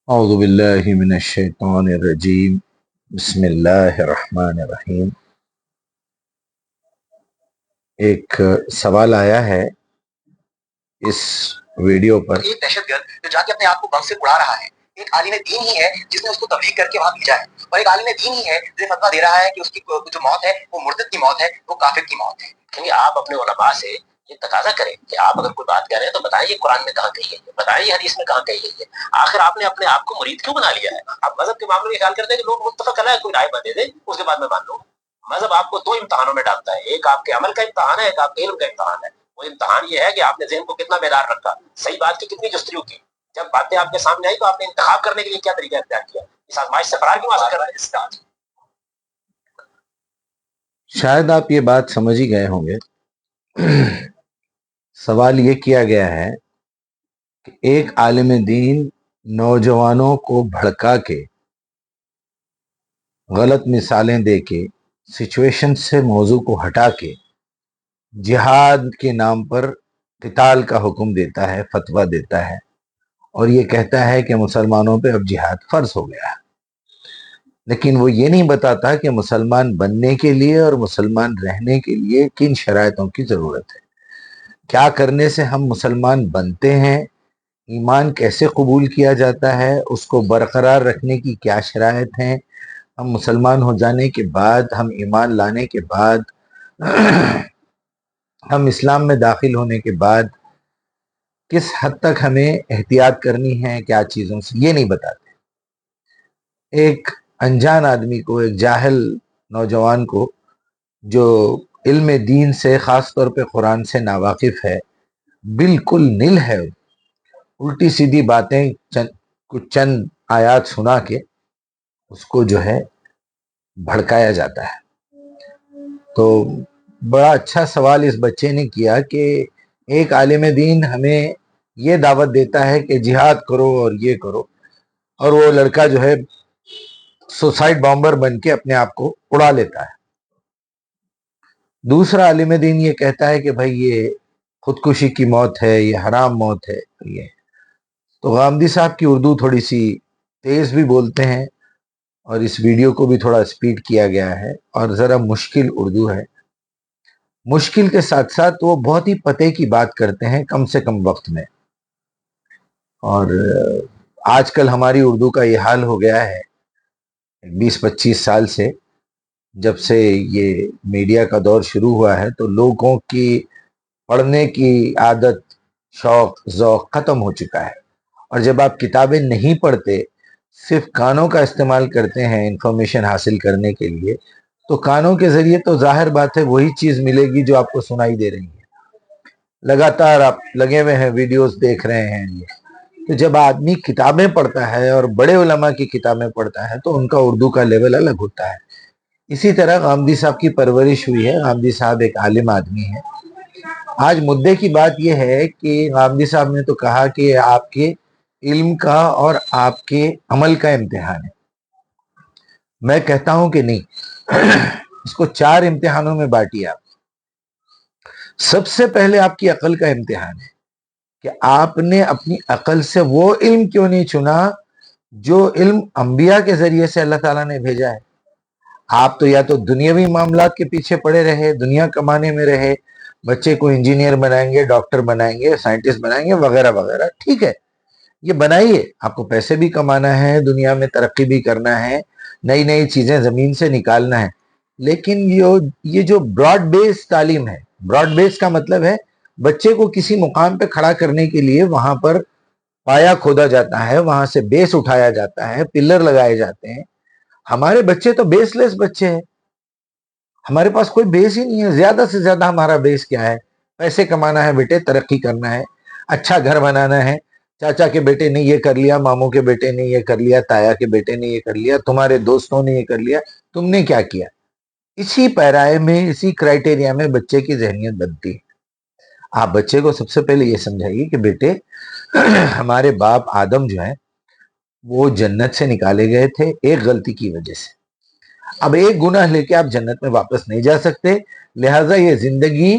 अऊज़ु बिल्लाहि मिनश शैतानिर रजीम बिस्मिल्लाहिर रहमानिर रहीम। एक सवाल आया है इस वीडियो पर। एक दहशतगर्द जो जाके अपने आप को बम से उड़ा रहा है, एक आलिम दीन ही है जिसने उसको तबलीग करके वहां भेजा है, और एक आलिम दीन ही है जो फतवा दे रहा है कि उसकी जो मौत है वो मुर्तद की मौत है, वो काफिर की मौत है। क्योंकि आप अपने उलमा से ये तकाजा करें कि आप अगर कोई बात कह रहे हैं तो बताइए कुरान में कहाँ कही गई है, बताइए हदीस में कहाँ कही गई है। आखिर आपने अपने आप को मुरीद क्यों बना लिया है? आप मजहब के मामले में ख्याल करते हैं कि लोग मुत्तफक अलग कोई राय दे दे उसके बाद मैं मान लूंगा। मजहब आपको दो इम्तहानों में डालता है, एक आपके अमल का इम्तहान है, एक आपके इल्म का इम्तहान है। वो इम्तहान ये है कि आपने ज़हन को कितना बेदार रखा, सही बात की कितनी जस्तजू की, जब बातें आपके सामने आई तो आपने इंतखाब करने के लिए क्या तरीका इख्तियार किया, इस आजमाइश से फरार क्यों हासिल कर रहा है इसका। शायद आप ये बात समझ ही गए होंगे। सवाल ये किया गया है कि एक आलिम दीन नौजवानों को भड़का के, गलत मिसालें दे के, सिचुएशन से मौजू को हटा के जिहाद के नाम पर क़िताल का हुक्म देता है, फतवा देता है, और ये कहता है कि मुसलमानों पे अब जिहाद फर्ज हो गया है। लेकिन वो ये नहीं बताता कि मुसलमान बनने के लिए और मुसलमान रहने के लिए किन शराइतों की ज़रूरत है, क्या करने से हम मुसलमान बनते हैं, ईमान कैसे कबूल किया जाता है, उसको बरकरार रखने की क्या शराइत हैं, हम मुसलमान हो जाने के बाद, हम ईमान लाने के बाद, हम इस्लाम में दाखिल होने के बाद किस हद तक हमें एहतियात करनी है, क्या चीज़ों से, ये नहीं बताते। एक अनजान आदमी को, एक जाहिल नौजवान को जो इल्म दीन से, ख़ास तौर पे कुरान से नावाकिफ़ है, बिल्कुल निल है, उल्टी सीधी बातें कुछ चंद आयात सुना के उसको जो है भड़काया जाता है। तो बड़ा अच्छा सवाल इस बच्चे ने किया कि एक आलिम दीन हमें ये दावत देता है कि जिहाद करो और ये करो, और वो लड़का जो है सुसाइड बॉम्बर बन के अपने आप को उड़ा लेता है। दूसरा आलिम दीन ये कहता है कि भाई ये खुदकुशी की मौत है, ये हराम मौत है। तो गामदी साहब की उर्दू थोड़ी सी तेज भी बोलते हैं, और इस वीडियो को भी थोड़ा स्पीड किया गया है, और ज़रा मुश्किल उर्दू है। मुश्किल के साथ साथ वो बहुत ही पते की बात करते हैं कम से कम वक्त में। और आजकल हमारी उर्दू का ये हाल हो गया है 20-25 साल से, जब से ये मीडिया का दौर शुरू हुआ है, तो लोगों की पढ़ने की आदत, शौक ज़ौक़ ख़त्म हो चुका है। और जब आप किताबें नहीं पढ़ते, सिर्फ कानों का इस्तेमाल करते हैं इंफॉर्मेशन हासिल करने के लिए, तो कानों के ज़रिए तो ज़ाहिर बात है वही चीज़ मिलेगी जो आपको सुनाई दे रही है। लगातार आप लगे हुए हैं, वीडियोस देख रहे हैं। ये तो जब आदमी किताबें पढ़ता है और बड़े उलमा की किताबें पढ़ता है तो उनका उर्दू का लेवल अलग होता है। इसी तरह गामदी साहब की परवरिश हुई है। गामदी साहब एक आलिम आदमी है। आज मुद्दे की बात यह है कि गामदी साहब ने तो कहा कि आपके इल्म का और आपके अमल का इम्तिहान है। मैं कहता हूं कि नहीं, इसको 4 इम्तिहानों में बांटिए आप। सबसे पहले आपकी अकल का इम्तिहान है कि आपने अपनी अकल से वो इल्म क्यों नहीं चुना जो इल्म अंबिया के जरिए से अल्लाह ताला ने भेजा है। आप तो या तो दुनियावी मामलात के पीछे पड़े रहे, दुनिया कमाने में रहे, बच्चे को इंजीनियर बनाएंगे, डॉक्टर बनाएंगे, साइंटिस्ट बनाएंगे, वगैरह वगैरह। ठीक है, ये बनाइए, आपको पैसे भी कमाना है, दुनिया में तरक्की भी करना है, नई नई चीजें जमीन से निकालना है। लेकिन ये जो ब्रॉड बेस तालीम है, ब्रॉड बेस का मतलब है बच्चे को किसी मुकाम पे खड़ा करने के लिए वहां पर पाया खोदा जाता है, वहां से बेस उठाया जाता है, पिलर लगाए जाते हैं। हमारे बच्चे तो बेसलेस बच्चे हैं, हमारे पास कोई बेस ही नहीं है। ज्यादा से ज्यादा हमारा बेस क्या है? पैसे कमाना है बेटे, तरक्की करना है, अच्छा घर बनाना है, चाचा के बेटे ने ये कर लिया, मामू के बेटे ने ये कर लिया, ताया के बेटे ने ये कर लिया, तुम्हारे दोस्तों ने ये कर लिया, तुमने क्या किया? इसी पैराए में, इसी क्राइटेरिया में बच्चे की जहनियत बनती है। आप बच्चे को सबसे पहले ये समझाइए कि बेटे हमारे बाप आदम जो है वो जन्नत से निकाले गए थे एक गलती की वजह से। अब एक गुनाह लेके आप जन्नत में वापस नहीं जा सकते, लिहाजा ये जिंदगी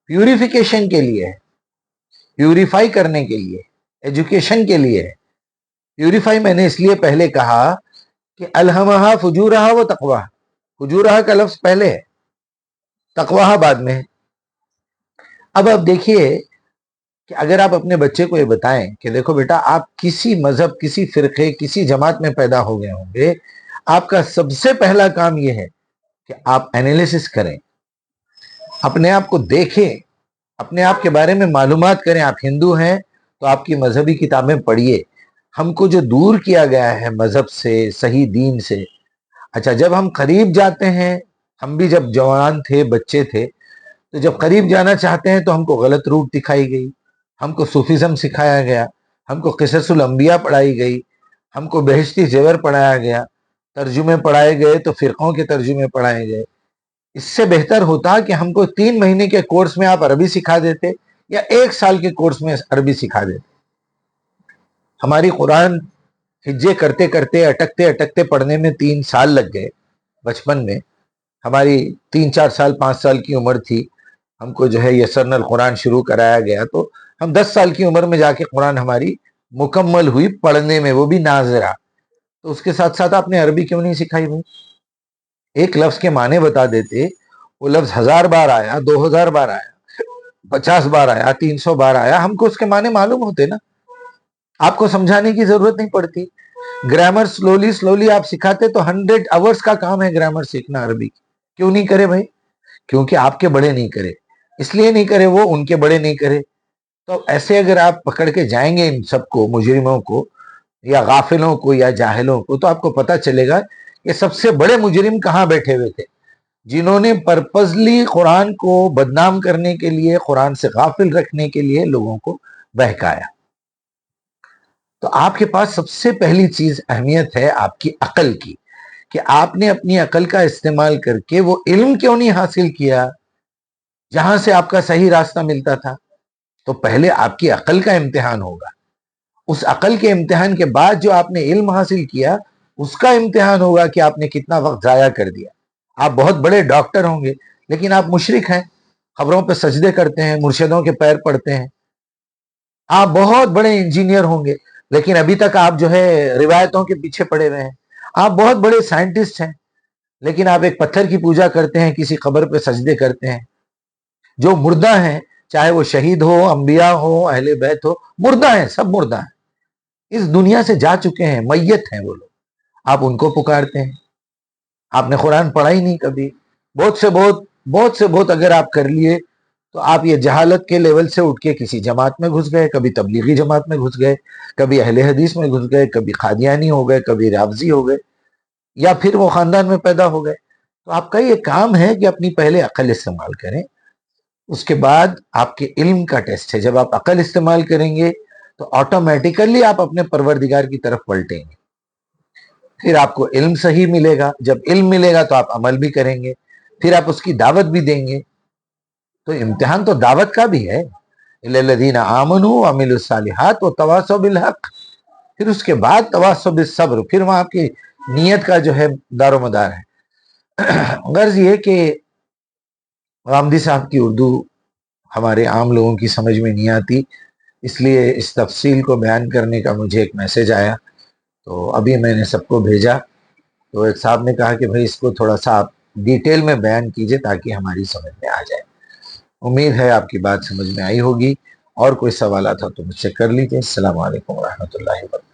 प्यूरिफिकेशन के लिए है, प्यूरिफाई करने के लिए, एजुकेशन के लिए है। प्यूरिफाई मैंने इसलिए पहले कहा कि अलहमहा फुजूरहा व तकवा, फुजूरहा का लफ्ज पहले है, तकवाहा बाद में है। अब आप देखिए कि अगर आप अपने बच्चे को ये बताएं कि देखो बेटा, आप किसी मजहब, किसी फिरके, किसी जमात में पैदा हो गए होंगे, आपका सबसे पहला काम यह है कि आप एनालिसिस करें, अपने आप को देखें, अपने आप के बारे में मालूमात करें। आप हिंदू हैं तो आपकी मजहबी किताबें पढ़िए। हमको जो दूर किया गया है मजहब से, सही दीन से, अच्छा जब हम करीब जाते हैं, हम भी जब जवान थे, बच्चे थे, तो जब करीब जाना चाहते हैं तो हमको गलत रूट दिखाई गई, हमको सूफिज्म सिखाया गया, हमको क़िससुल अंबिया पढ़ाई गई, हमको बेहश्ती ज़ेवर पढ़ाया गया, तर्जुमे पढ़ाए गए तो फ़िरक़ों के तर्जुमे पढ़ाए गए। इससे बेहतर होता कि हमको 3 महीने के कोर्स में आप अरबी सिखा देते या 1 साल के कोर्स में अरबी सिखा देते। हमारी कुरान हिज्जे करते करते, अटकते अटकते पढ़ने में 3 साल लग गए। बचपन में हमारी 3-4 साल, 5 साल की उम्र थी, हमको जो है यसरनल कुरान शुरू कराया गया, तो हम 10 साल की उम्र में जाके कुरान हमारी मुकम्मल हुई पढ़ने में, वो भी नाज़िरा। तो उसके साथ साथ आपने अरबी क्यों नहीं सिखाई भाई? एक लफ्ज के माने बता देते, वो लफ्ज 1000 बार आया, 2000 बार आया, 50 बार आया, 300 बार आया, हमको उसके माने मालूम होते ना, आपको समझाने की जरूरत नहीं पड़ती। ग्रामर स्लोली स्लोली आप सिखाते तो 100 आवर्स का काम है ग्रामर सीखना अरबी। क्यों नहीं करे भाई? क्योंकि आपके बड़े नहीं करे, इसलिए नहीं करे, वो उनके बड़े नहीं करे। तो ऐसे अगर आप पकड़ के जाएंगे इन सबको, मुजरिमों को या गाफिलों को या जाहिलों को, तो आपको पता चलेगा कि सबसे बड़े मुजरिम कहाँ बैठे हुए थे, जिन्होंने पर्पसली कुरान को बदनाम करने के लिए, कुरान से गाफिल रखने के लिए लोगों को बहकाया। तो आपके पास सबसे पहली चीज अहमियत है आपकी अकल की, कि आपने अपनी अकल का इस्तेमाल करके वो इल्म क्यों नहीं हासिल किया जहां से आपका सही रास्ता मिलता था। तो पहले आपकी अकल का इम्तिहान होगा, उस अकल के इम्तिहान के बाद जो आपने इल्म हासिल किया उसका इम्तिहान होगा कि आपने कितना वक्त जाया कर दिया। आप बहुत बड़े डॉक्टर होंगे लेकिन आप मुशरिक हैं, खबरों पे सजदे करते हैं, मुर्शिदों के पैर पड़ते हैं। आप बहुत बड़े इंजीनियर होंगे लेकिन अभी तक आप जो है रिवायतों के पीछे पड़े हुए हैं। आप बहुत बड़े साइंटिस्ट हैं लेकिन आप एक पत्थर की पूजा करते हैं, किसी खबर पे सजदे करते हैं। जो मुर्दा हैं, चाहे वो शहीद हो, अंबिया हो, अहले बैत हो, मुर्दा हैं, सब मुर्दा हैं, इस दुनिया से जा चुके हैं, मैयत हैं वो लोग। आप उनको पुकारते हैं। आपने कुरान पढ़ा ही नहीं कभी, बहुत से बहुत अगर आप कर लिए तो आप ये जहालत के लेवल से उठ के किसी जमात में घुस गए, कभी तबलीगी जमात में घुस गए, कभी अहले हदीस में घुस गए, कभी कादियानी हो गए, कभी रावजी हो गए, या फिर वो खानदान में पैदा हो गए। तो आपका ये काम है कि अपनी पहले अकल इस्तेमाल करें, उसके बाद आपके इल्म का टेस्ट है। जब आप अकल इस्तेमाल करेंगे तो ऑटोमेटिकली आप अपने परवरदिगार की तरफ पलटेंगे, फिर आपको इल्म सही मिलेगा। जब इल्म मिलेगा तो आप अमल भी करेंगे, फिर आप उसकी दावत भी देंगे। तो इम्तिहान तो दावत का भी है, इल्लल्लज़ीना आमनू व अमिलुस सालिहात व तवासौ बिल हक। फिर उसके बाद तवासौ बिस सब्र, फिर वहां आपकी नीयत का जो है दारोमदार है। गर्ज ये कि गामदी साहब की उर्दू हमारे आम लोगों की समझ में नहीं आती, इसलिए इस तफसील को बयान करने का मुझे एक मैसेज आया, तो अभी मैंने सबको भेजा। तो एक साहब ने कहा कि भाई इसको थोड़ा सा आप डिटेल में बयान कीजिए ताकि हमारी समझ में आ जाए। उम्मीद है आपकी बात समझ में आई होगी। और कोई सवाल था तो मुझसे कर लीजिए। अस्सलाम वालेकुम रहमतुल्लाहि व बरकातहू।